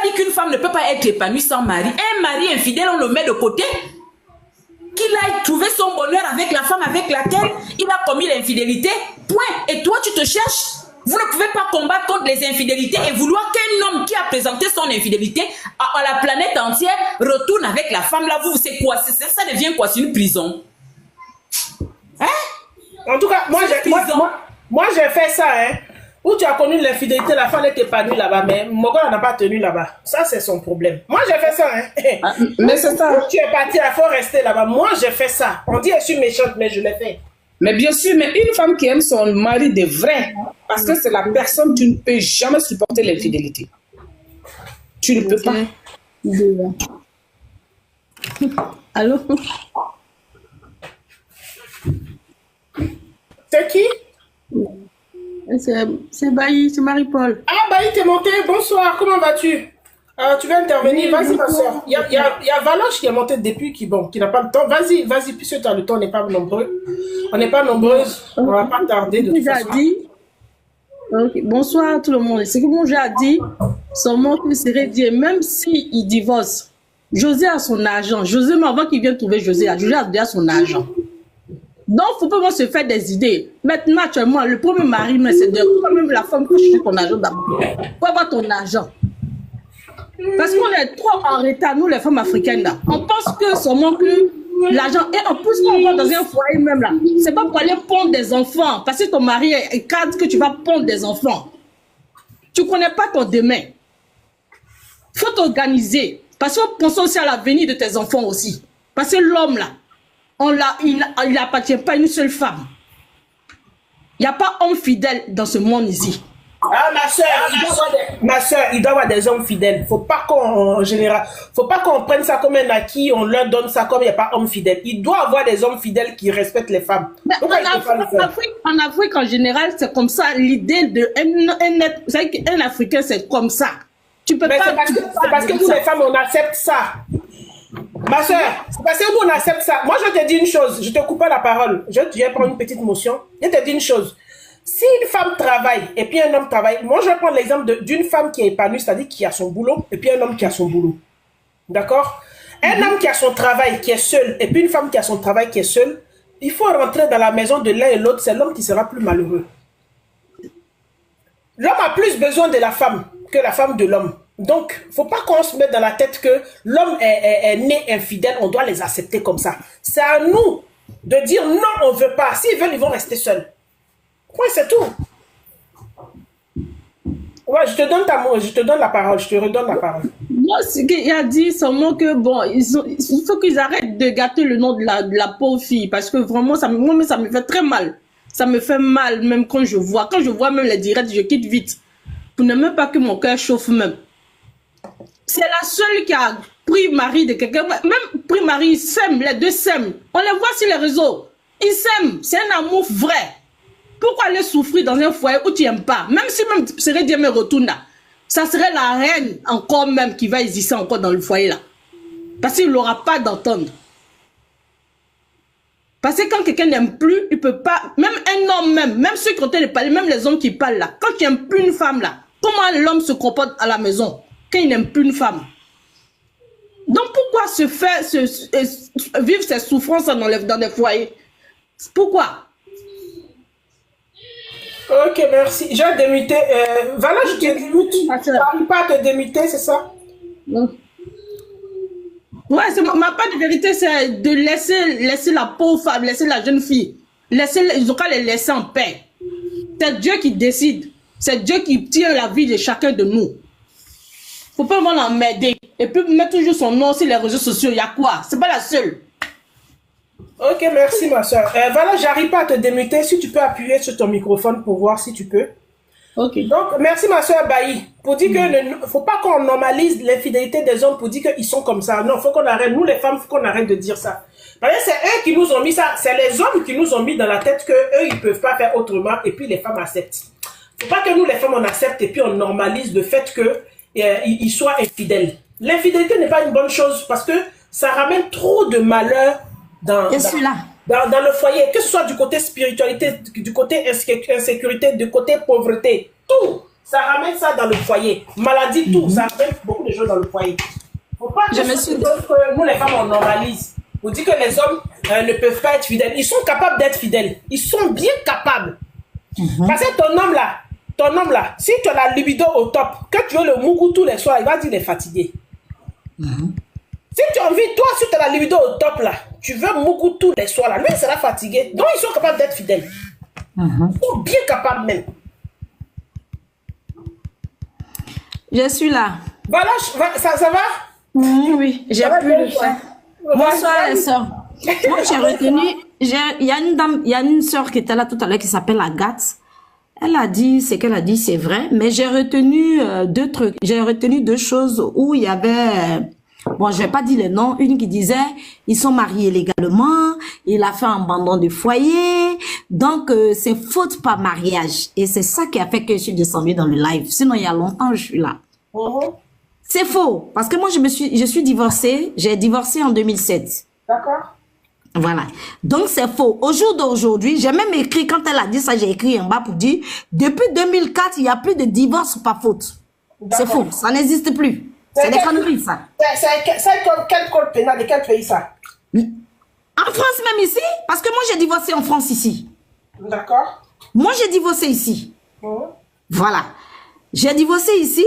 a dit qu'une femme ne peut pas être épanouie sans mari. Un mari infidèle, on le met de côté. Qu'il aille trouver son bonheur avec la femme avec laquelle il a commis l'infidélité. Point. Et toi, tu te cherches. Vous ne pouvez pas combattre contre les infidélités et vouloir qu'un homme qui a présenté son infidélité à la planète entière retourne avec la femme là. Vous, c'est quoi? Ça devient quoi? C'est une prison. Hein? En tout cas, moi j'ai fait ça, hein. Où tu as connu l'infidélité, la femme est épanouie là-bas, mais mon gars n'a pas tenu là-bas. Ça, c'est son problème. Moi, j'ai fait ça, hein. Mais c'est ça. Tu es parti, il faut rester là-bas. Moi, j'ai fait ça. On dit, je suis méchante, mais je l'ai fait. Mais bien sûr, mais une femme qui aime son mari de vrai, parce que c'est la personne, tu ne peux jamais supporter l'infidélité. Tu ne peux pas. Allô? C'est qui? C'est Bailly, c'est Marie-Paul. Ah, Bailly, t'es monté. Bonsoir, comment vas-tu? Tu veux intervenir? Vas-y, ma soeur. Il y a Valoche qui est monté depuis, qui n'a pas le temps. Vas-y, puisque tu as le temps, on n'est pas nombreux. On n'est pas nombreuses, on ne va pas tarder de toute façon. Okay. Bonsoir tout le monde. Ce que mon j'ai dit, seulement que serait dit, même s'il divorce, José a son argent. José, mais avant qu'il vienne trouver José a déjà son argent. Donc, il ne faut pas se faire des idées. Maintenant, actuellement, le premier mari, c'est de même la femme qui cherche ton argent d'abord. Pour avoir ton argent. Parce qu'on est trop en retard, nous, les femmes africaines, là. On pense que seulement que l'argent, et en plus, quand on va dans un foyer même, là, c'est pas pour aller pondre des enfants. Parce que ton mari est cadre que tu vas pondre des enfants. Tu ne connais pas ton demain. Il faut t'organiser. Parce qu'on pense aussi à l'avenir de tes enfants aussi. Parce que l'homme, là, il n'appartient pas à une seule femme. Il n'y a pas homme fidèle dans ce monde ici. Ah, ma soeur, il doit y avoir des hommes fidèles. Faut pas qu'en général, faut pas qu'on prenne ça comme un acquis, on leur donne ça comme il n'y a pas homme fidèle. Il doit y avoir des hommes fidèles qui respectent les femmes. En Afrique, en général, c'est comme ça. L'idée d'un Africain, c'est comme ça. Tu peux pas. C'est parce que nous, les femmes, on accepte ça. Ma soeur, c'est parce que nous, on accepte ça. Moi, je te dis une chose, je te coupe pas la parole. Je vais prendre une petite motion. Je te dis une chose. Si une femme travaille et puis un homme travaille, moi, je vais prendre l'exemple d'une femme qui est épanouie, c'est-à-dire qui a son boulot, et puis un homme qui a son boulot. D'accord? Un homme qui a son travail, qui est seul, et puis une femme qui a son travail, qui est seule, il faut rentrer dans la maison de l'un et l'autre, c'est l'homme qui sera plus malheureux. L'homme a plus besoin de la femme que la femme de l'homme. Donc, il ne faut pas qu'on se mette dans la tête que l'homme est né infidèle, on doit les accepter comme ça. C'est à nous de dire non, on ne veut pas. S'ils veulent, ils vont rester seuls. Ouais, c'est tout. Ouais, je te donne la parole, je te redonne la parole. Moi, ce qu'il a dit, seulement que bon, il faut qu'ils arrêtent de gâter le nom de la pauvre fille, parce que vraiment, ça me fait très mal. Ça me fait mal, même quand je vois même les directs, je quitte vite. Pour ne même pas que mon cœur chauffe même. C'est la seule qui a pris mari de quelqu'un, même pris mari, ils s'aiment, les deux s'aiment. On les voit sur les réseaux. Ils s'aiment, c'est un amour vrai. Pourquoi aller souffrir dans un foyer où tu n'aimes pas? Même si même serait Dieu me retourne là, ça serait la reine encore même qui va exister encore dans le foyer là. Parce qu'il n'aura pas d'entendre. Parce que quand quelqu'un n'aime plus, il peut pas, même un homme même ceux qui ont été parler, même les hommes qui parlent là, quand tu n'aimes plus une femme là, comment l'homme se comporte à la maison quand il n'aime plus une femme? Donc pourquoi vivre ces souffrances dans des foyers? Pourquoi? Ok, merci. J'ai démuté. Voilà, je te démute. Tu n'arrives pas à te démuter, c'est ça? Non. Ouais, ma part de vérité, c'est de laisser la pauvre femme, laisser la jeune fille. Ils ont qu'à les laisser en paix. C'est Dieu qui décide. C'est Dieu qui tient la vie de chacun de nous. Faut pas vraiment l'emmerder. Et puis mettre toujours son nom sur les réseaux sociaux. Il y a quoi? C'est pas la seule. Ok, merci ma soeur. Voilà, j'arrive pas à te démuter. Si tu peux appuyer sur ton microphone pour voir si tu peux. Ok. Donc, merci ma soeur Bailly. Pour dire que faut pas qu'on normalise l'infidélité des hommes pour dire qu'ils sont comme ça. Non, faut qu'on arrête. Nous les femmes, faut qu'on arrête de dire ça. Parce que c'est eux qui nous ont mis ça. C'est les hommes qui nous ont mis dans la tête que eux ils peuvent pas faire autrement et puis les femmes acceptent. Faut pas que nous les femmes on accepte et puis on normalise le fait que ils soient infidèles. L'infidélité n'est pas une bonne chose parce que ça ramène trop de malheur dans le foyer, que ce soit du côté spiritualité, du côté insécurité, du côté pauvreté, tout. Ça ramène ça dans le foyer. Maladie, tout. Ça ramène beaucoup de toujours dans le foyer. Faut pas que Je me suis dit- que nous, les femmes, on normalise. On dit que les hommes ne peuvent pas être fidèles. Ils sont capables d'être fidèles. Ils sont bien capables. Parce que ton homme là, si tu as la libido au top, quand tu veux le mougou tous les soirs, il va dire qu'il est fatigué. Si tu as envie, toi, si tu as la libido au top là, tu veux mougou tous les soirs là, lui il sera fatigué. Donc ils sont capables d'être fidèles. Ils sont bien capables même. Je suis là. Voilà, ça va? Oui, j'ai Ça va pu bien, le toi? faire. Bonsoir les sœurs. Moi j'ai retenu, il y a une dame, il y a une sœur qui était là tout à l'heure qui s'appelle Agathe. Elle a dit, ce qu'elle a dit, c'est vrai, mais j'ai retenu deux trucs. J'ai retenu deux choses où il y avait, bon, je vais pas dire les noms, une qui disait, ils sont mariés légalement, il a fait un abandon de foyer, donc c'est faute par mariage. Et c'est ça qui a fait que je suis descendue dans le live. Sinon, il y a longtemps, je suis là. C'est faux, parce que moi, je suis divorcée, j'ai divorcé en 2007. D'accord. Voilà. Donc, c'est faux. Au jour d'aujourd'hui, j'ai même écrit, quand elle a dit ça, j'ai écrit en bas pour dire, depuis 2004, il n'y a plus de divorce par faute. C'est faux. Ça n'existe plus. C'est des conneries, ça. C'est quel code pénal de quel pays ça? En France, même ici, parce que moi, j'ai divorcé en France ici. D'accord. Moi, j'ai divorcé ici. Voilà. J'ai divorcé ici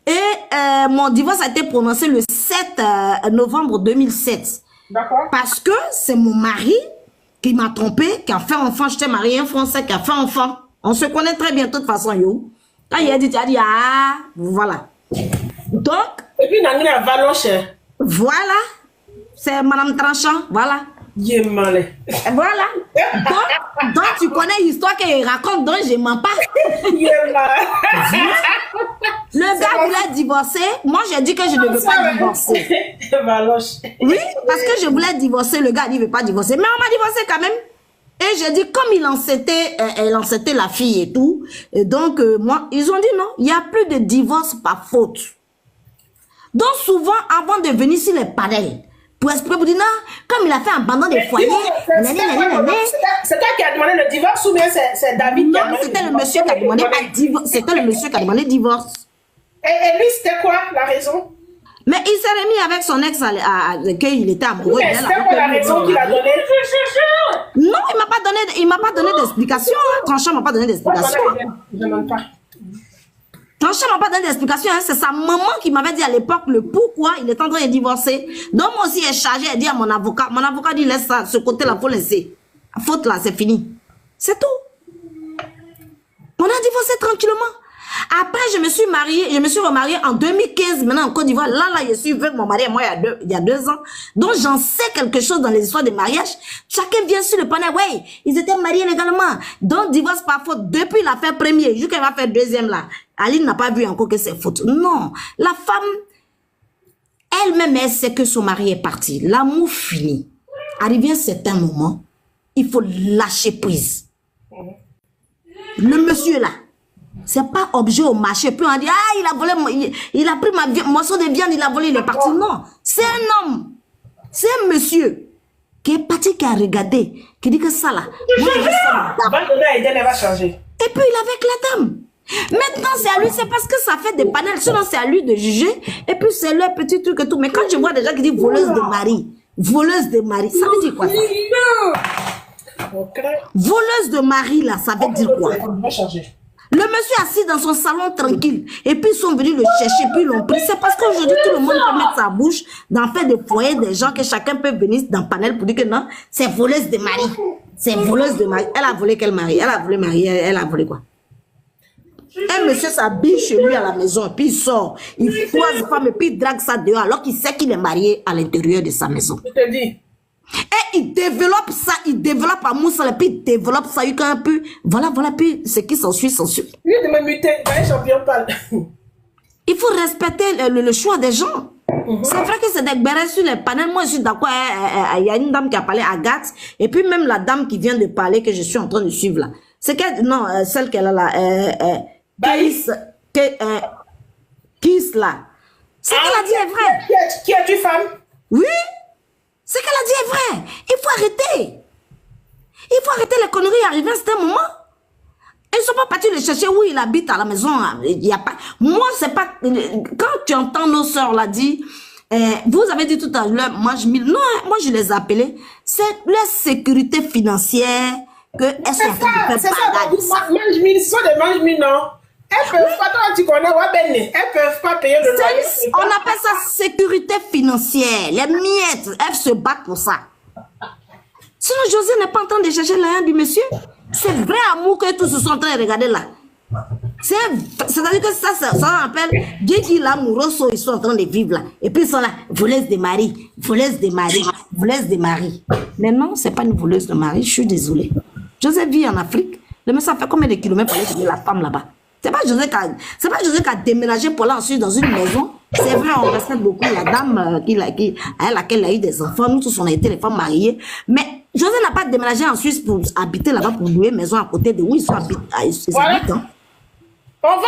et mon divorce a été prononcé le 7 novembre 2007. D'accord. Parce que c'est mon mari qui m'a trompé, qui a fait enfant. J'étais mariée un Français qui a fait enfant. On se connaît très bien de toute façon, yo. Quand il a dit, tu as dit, ah, voilà. Donc, Et puis, il a Valoche. voilà. C'est Madame Tranchant, voilà. Il est malin. Voilà. Donc, tu connais l'histoire qu'elle raconte, donc je mens pas. Il est malin. Le gars voulait divorcer. Moi, j'ai dit que je ne veux pas divorcer. Valoche. Oui, parce que je voulais divorcer. Le gars, il ne veut pas divorcer. Mais on m'a divorcé quand même. Et j'ai dit, comme elle enceintait la fille et tout. Et donc, moi, ils ont dit non, il n'y a plus de divorce par faute. Donc, souvent, avant de venir sur les panels, pour expliquer, pour dire non, comme il a fait un abandon de foyer, C'est toi qui as demandé le divorce ou bien c'est David qui a non, demandé c'était le monsieur qui a demandé c'était le monsieur qui a demandé divorce. Et lui, c'était quoi la raison? Mais il s'est remis avec son ex, qu'il était amoureux Mais d'elle. c'était quoi la raison qu'il a donnée? Non, il m'a pas donné d'explication. Hein. Tranchant m'a pas donné d'explication. Je ne demande pas. Tranchant m'a pas donné d'explication. Hein. C'est sa maman qui m'avait dit à l'époque le pourquoi il est en train de divorcer. Donc moi aussi, elle chargé, elle dit à mon avocat. Mon avocat dit, laisse ça, ce côté-là, faut laisser. La faute là, c'est fini. C'est tout. On a divorcé tranquillement. Après, je me suis remariée en 2015, maintenant en Côte d'Ivoire. Là, je suis avec mon mari et moi il y a 2 ans. Donc, j'en sais quelque chose dans les histoires de mariage. Chacun vient sur le panel. Ouais, ils étaient mariés légalement. Donc, divorce par faute. Depuis l'affaire première, jusqu'à qu'elle va faire deuxième là. Aline n'a pas vu encore que c'est faute. Non. La femme, elle-même, elle sait que son mari est parti. L'amour fini. Arrivé à un certain moment, il faut lâcher prise. Le monsieur est là. C'est pas objet au marché. Puis on dit, ah, il a volé, il a pris ma morceau de viande, il a volé, il est parti. Non, c'est un homme. C'est un monsieur qui est parti, qui a regardé, qui dit que ça là. Moi, je veux ça. Va donner à Eden, elle va changer. Et puis il est avec la dame. Maintenant, c'est à lui, c'est parce que ça fait des panels. Sinon, c'est à lui de juger. Et puis, c'est leur petit truc et tout. Mais quand je vois des gens qui disent voleuse de mari, ça veut dire quoi ça? Voleuse de mari, là, ça veut dire quoi? Va changer. Le monsieur assis dans son salon tranquille. Et puis ils sont venus le chercher, puis ils l'ont pris. C'est parce qu'aujourd'hui, tout le monde peut mettre sa bouche dans faire des foyers des gens que chacun peut venir dans le panel pour dire que non, c'est voleuse de mari. C'est voleuse de mari. Elle a volé quel mari? Elle a volé mari. Elle a volé quoi? Un monsieur s'habille chez lui à la maison, puis il sort. Il croise femme et puis il drague ça dehors alors qu'il sait qu'il est marié à l'intérieur de sa maison. Je te dis. Et il développe ça, il développe amour, ça, et puis il développe ça, il un peu. Voilà, puis ce qui s'ensuit, s'ensuit. Lui de me muter, un champion parle. Il faut respecter le choix des gens. C'est vrai que c'est des bérets sur les panels. Moi, je suis d'accord. Il y a une dame qui a parlé, Agathe, et puis même la dame qui vient de parler, que je suis en train de suivre là. C'est qu'elle, non, celle qu'elle a là, Kiss là. Ce qu'elle a dit est vrai. Qui es-tu, femme? Oui. Ce qu'elle a dit est vrai. Il faut arrêter. Il faut arrêter les conneries arrivées à un certain moment. Ils ne sont pas partis le chercher où il habite à la maison. Il y a pas... Moi, c'est pas... Quand tu entends nos sœurs là dire, vous avez dit tout à l'heure, mange mille. Non, moi, je les appelais. C'est la sécurité financière qu'elles sont en train de faire bagarre. Mange mille, ce sont des mange mille, non? Elles peuvent pas, toi, tu connais, elles peuvent pas payer le loyer. On appelle ça sécurité financière. Les miettes, elles se battent pour ça. Sinon, José n'est pas en train de chercher l'argent du monsieur. C'est vrai amour que tous se sont en train de regarder là. C'est-à-dire que ça appelle Dieu qui est l'amoureux, ils sont en train de vivre là. Et puis ils sont là, voleuse de mari, voleuse de mari, voleuse de mari. Mais non, c'est pas une voleuse de mari, je suis désolée. José vit en Afrique. Le monsieur a fait combien de kilomètres pour aller trouver la femme là-bas? C'est pas José qui a déménagé pour aller ensuite dans une maison. C'est vrai, on respecte beaucoup la dame avec laquelle il a eu des enfants. Nous tous, on a été les femmes mariées. Mais José n'a pas déménagé en Suisse pour habiter là-bas, pour louer une maison à côté de où ils sont habitent. On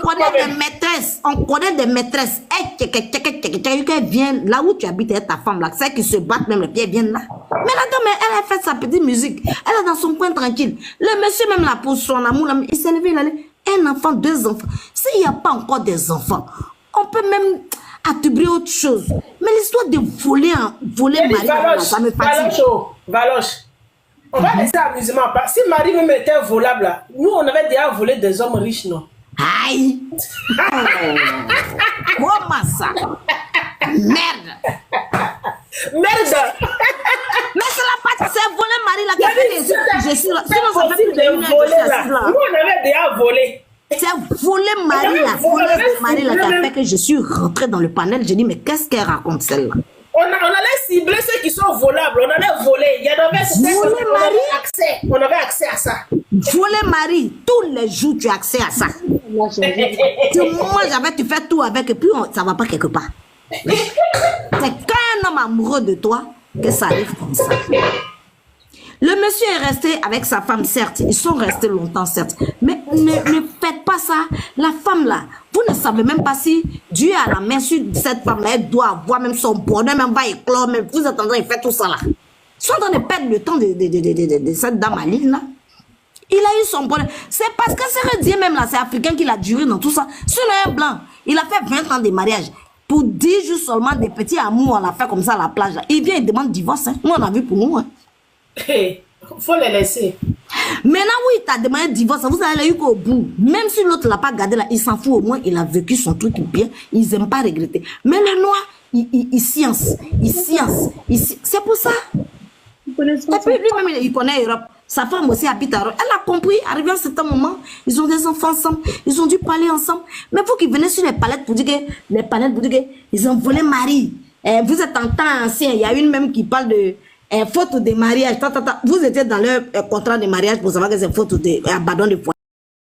connaît des maîtresses. On connaît des maîtresses. Elle vient là où tu habites, ta femme là. Celle qui se battent, même les pieds viennent là. Mais la dame, elle a fait sa petite musique. Elle est dans son coin tranquille. Le monsieur, même là, pour son amour, là, il s'est levé, il allait. Un enfant, 2 enfants. S'il n'y a pas encore des enfants, on peut même attribuer autre chose. Mais l'histoire de voler Marie, ça me fatigue. Valoche. On va laisser amusement. Si Marie même était volable, là, nous, on avait déjà volé des hommes riches, non? Aïe! Comment ça? Merde! Merde! Mais c'est la partie, c'est voler Marie là qui a fait que je suis là. Sinon, ça fait plus de 1 Nous, on avait déjà volé. C'est voler Marie là. Voler Marie là qui a fait que je suis rentrée dans le panel. Je dis, mais qu'est-ce qu'elle raconte celle-là? On allait cibler ceux qui sont volables. On allait voler. Il y avait on avait accès à ça. Voler Marie, tous les jours tu as accès à ça. Moi tu fais tout avec et puis ça va pas quelque part. C'est quand un homme amoureux de toi que ça arrive comme ça. Le monsieur est resté avec sa femme, certes. Ils sont restés longtemps, certes. Mais ne faites pas ça. La femme là, vous ne savez même pas si Dieu a la main sur cette femme là. Elle doit avoir même son bonheur, même va éclore. Même vous êtes en train de faire tout ça là. Ils sont en train de perdre le temps de cette dame Aline là. Il a eu son bonheur. C'est parce que c'est Dieu même là, c'est africain qui l'a duré dans tout ça. Sur un blanc, il a fait 20 ans de mariage. Pour 10 jours seulement, des petits amours, on a fait comme ça à la plage. Il vient, il demande divorce. Hein. Nous, on a vu pour nous. Hein. Faut les laisser. Maintenant, oui, il t'a demandé divorce. Vous allez eu qu'au bout. Même si l'autre l'a pas gardé là, il s'en fout. Au moins, il a vécu son truc bien. Ils n'aiment pas regretter. Mais le noir, il science. C'est pour ça. Et puis lui-même, il connaît l'Europe. Sa femme aussi habite à Europe. Elle a compris. Arrivé à un certain moment, ils ont des enfants ensemble. Ils ont dû parler ensemble. Mais vous qui venez sur les palettes pour dire que ils ont volé Marie. Vous êtes en temps ancien. Il y a une même qui parle de faute de mariage. Vous étiez dans leur contrat de mariage pour savoir que c'est faute d'abandon de foyer.